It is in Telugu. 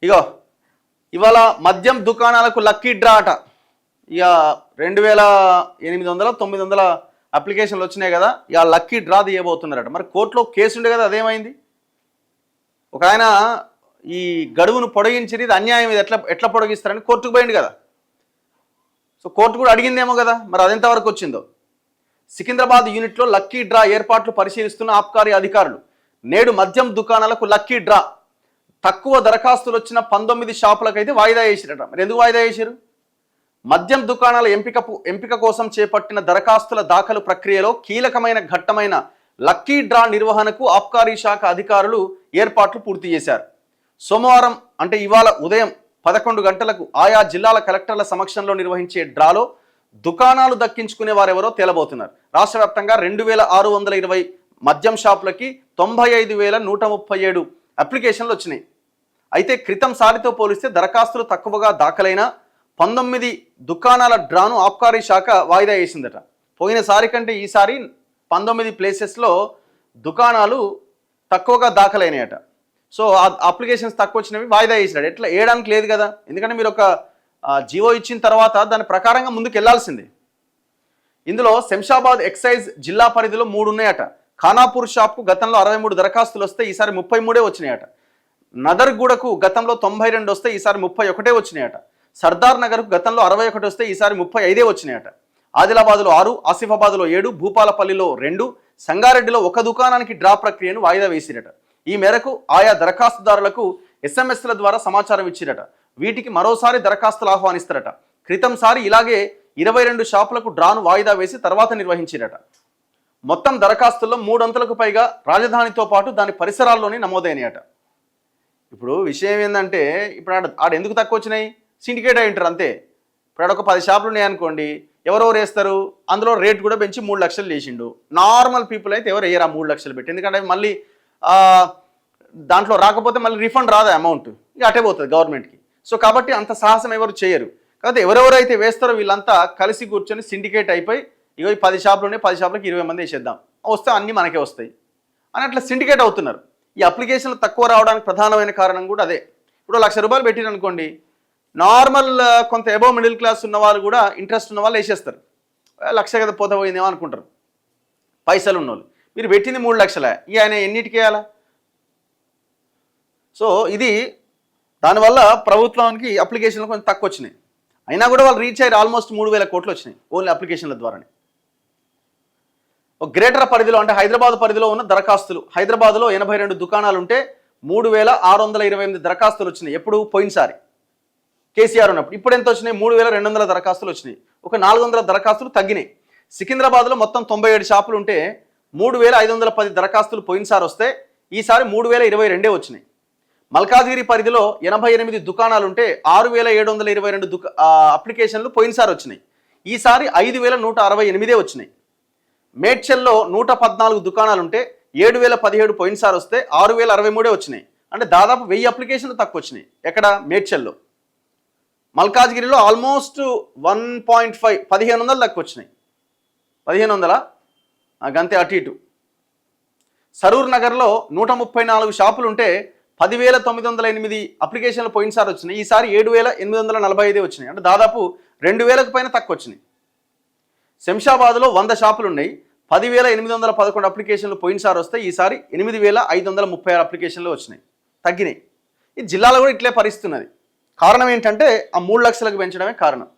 ఇగో ఇవాళ మద్యం దుకాణాలకు లక్కీ డ్రా అట. ఇక 2800 900 అప్లికేషన్లు వచ్చినాయి కదా, ఇక లక్కీ డ్రా తీయబోతున్నారట. మరి కోర్టులో కేసు ఉండే కదా, అదేమైంది? ఒక ఆయన ఈ గడువును పొడిగించి ఇది అన్యాయం, ఇది ఎట్లా పొడిగిస్తారని కోర్టుకు పోయింది కదా. సో కోర్టు కూడా అడిగిందేమో కదా, మరి అదెంతవరకు వచ్చిందో. సికింద్రాబాద్ యూనిట్లో లక్కీ డ్రా ఏర్పాట్లు పరిశీలిస్తున్న ఆబ్కారీ అధికారులు నేడు మద్యం దుకాణాలకు లక్కీ డ్రా. తక్కువ దరఖాస్తులు వచ్చిన 19 షాపులకైతే వాయిదా వేసిరట. మరి ఎందుకు వాయిదా వేసారు? మద్యం దుకాణాల ఎంపిక కోసం చేపట్టిన దరఖాస్తుల దాఖలు ప్రక్రియలో కీలకమైన ఘట్టమైన లక్కీ డ్రా నిర్వహణకు ఆబ్కారీ శాఖ అధికారులు ఏర్పాట్లు పూర్తి చేశారు. సోమవారం అంటే ఇవాళ ఉదయం 11 గంటలకు ఆయా జిల్లాల కలెక్టర్ల సమక్షంలో నిర్వహించే డ్రాలో దుకాణాలు దక్కించుకునే వారెవరో తేలబోతున్నారు. రాష్ట్ర వ్యాప్తంగా 2620 మద్యం షాపులకి 95,137 అప్లికేషన్లు వచ్చినాయి. అయితే క్రితం సారితో పోలిస్తే దరఖాస్తులు తక్కువగా దాఖలైన 19 దుకాణాల డ్రాను ఆబ్కారీ శాఖ వాయిదా వేసిందట. పోయినసారి కంటే ఈసారి 19 ప్లేసెస్లో దుకాణాలు తక్కువగా దాఖలైనాయట. సో ఆ అప్లికేషన్స్ తక్కువ వచ్చినవి వాయిదా వేసినాడు. ఎట్లా వేయడానికి లేదు కదా, ఎందుకంటే మీరు ఒక జీవో ఇచ్చిన తర్వాత దాని ప్రకారంగా ముందుకు వెళ్లాల్సిందే. ఇందులో శంషాబాద్ ఎక్సైజ్ జిల్లా పరిధిలో 3 ఉన్నాయట. ఖానాపూర్ షాప్కు గతంలో 63 దరఖాస్తులు వస్తే ఈసారి 33 వచ్చినాయట. నదర్గూడకు గతంలో 92 వస్తే ఈసారి 31 వచ్చినాయట. సర్దార్ నగర్కు గతంలో 61 వస్తే ఈసారి 35 వచ్చినాయట. ఆదిలాబాద్లో 6, ఆసిఫాబాద్లో 7, భూపాలపల్లిలో 2, సంగారెడ్డిలో 1 దుకాణానికి డ్రా ప్రక్రియను వాయిదా వేసిరట. ఈ మేరకు ఆయా దరఖాస్తుదారులకు ఎస్ఎంఎస్ల ద్వారా సమాచారం ఇచ్చిరట. వీటికి మరోసారి దరఖాస్తులు ఆహ్వానిస్తారట. క్రితంసారి ఇలాగే 22 షాపులకు డ్రాను వాయిదా వేసి తర్వాత నిర్వహించిరట. మొత్తం దరఖాస్తుల్లో 300కు పైగా రాజధానితో పాటు దాని పరిసరాల్లోనే నమోదైనాయట. ఇప్పుడు విషయం ఏంటంటే, ఇప్పుడు ఆడ ఎందుకు తక్కువ వచ్చినాయి? సిండికేట్ అయి ఉంటారు అంతే. ఇప్పుడు ఆడ ఒక 10 షాపులు ఉన్నాయనుకోండి, ఎవరెవరు వేస్తారు? అందులో రేట్ కూడా పెంచి 3 లక్షలు చేసిండు. నార్మల్ పీపుల్ అయితే ఎవరు వేయరా 3 లక్షలు పెట్టి, ఎందుకంటే మళ్ళీ దాంట్లో రాకపోతే మళ్ళీ రిఫండ్ రాదా అమౌంట్, ఇక అటే పోతుంది గవర్నమెంట్కి. సో కాబట్టి అంత సాహసం ఎవరు చేయరు. కాబట్టి ఎవరెవరైతే వేస్తారో వీళ్ళంతా కలిసి కూర్చొని సిండికేట్ అయిపోయి, ఇగో ఈ 10 షాపులు ఉన్నాయి, 10 షాపులకు 20 మంది వేసేద్దాం, వస్తే అన్నీ మనకే వస్తాయి అని అట్లా సిండికేట్ అవుతున్నారు. ఈ అప్లికేషన్లు తక్కువ రావడానికి ప్రధానమైన కారణం కూడా అదే. ఇప్పుడు 1,00,000 రూపాయలు పెట్టిరనుకోండి, నార్మల్ కొంత ఎబో మిడిల్ క్లాస్ ఉన్న వాళ్ళు కూడా, ఇంట్రెస్ట్ ఉన్న వాళ్ళు వేసేస్తారు. 1,00,000 కదా పోతే పోయిందేమో అనుకుంటారు పైసలు ఉన్నోళ్ళు. మీరు పెట్టింది 3 లక్షలే, ఇక ఆయన ఎన్నిటికి వేయాలా? సో ఇది దానివల్ల ప్రభుత్వానికి అప్లికేషన్లు కొంచెం తక్కువ వచ్చినాయి. అయినా కూడా వాళ్ళు రీచ్ అయ్యారు, ఆల్మోస్ట్ 3,000 కోట్లు వచ్చినాయి ఓన్లీ అప్లికేషన్ల ద్వారానే. ఒక గ్రేటర్ పరిధిలో అంటే హైదరాబాద్ పరిధిలో ఉన్న దరఖాస్తులు, హైదరాబాద్లో 82 దుకాణాలు ఉంటే 3,628 దరఖాస్తులు వచ్చినాయి. ఎప్పుడు? పోయినసారి కేసీఆర్ ఉన్నప్పుడు. ఇప్పుడు ఎంత వచ్చినాయి? 3,200 దరఖాస్తులు వచ్చినాయి. ఒక 400 దరఖాస్తులు తగ్గినాయి. సికింద్రాబాద్లో మొత్తం 97 షాపులు ఉంటే 3,510 దరఖాస్తులు పోయినసారి వస్తే ఈసారి 3,022 వచ్చినాయి. మల్కాజ్గిరి పరిధిలో 88 దుకాణాలు ఉంటే 6,722 అప్లికేషన్లు పోయినసారి వచ్చినాయి. ఈసారి 5,168 వచ్చినాయి. మేడ్చల్లో 114 దుకాణాలు ఉంటే 7,017 పోయినసారి వస్తే 6,063 వచ్చినాయి. అంటే దాదాపు 1000 అప్లికేషన్లు తక్కువ వచ్చినాయి. ఎక్కడ? మేడ్చల్లో. మల్కాజ్గిరిలో ఆల్మోస్ట్ 1.5 1,500 తక్కువ వచ్చినాయి. 1,500 గంతే అటు ఇటు. సరూర్ నగర్లో 134 షాపులు ఉంటే 10,908 అప్లికేషన్లు పోయినసారి వచ్చినాయి. ఈసారి 7,845 వచ్చినాయి. అంటే దాదాపు 2,000కు పైన తక్కువ వచ్చినాయి. శంషాబాద్లో 100 షాపులు ఉన్నాయి. 10,811 అప్లికేషన్లు పోయినసారి వస్తే ఈసారి 8,536 అప్లికేషన్లు వచ్చినాయి, తగ్గినాయి. ఈ జిల్లాలో కూడా ఇట్లే పరిస్థితున్నది. కారణం ఏంటంటే ఆ 3 లక్షలకు పెంచడమే కారణం.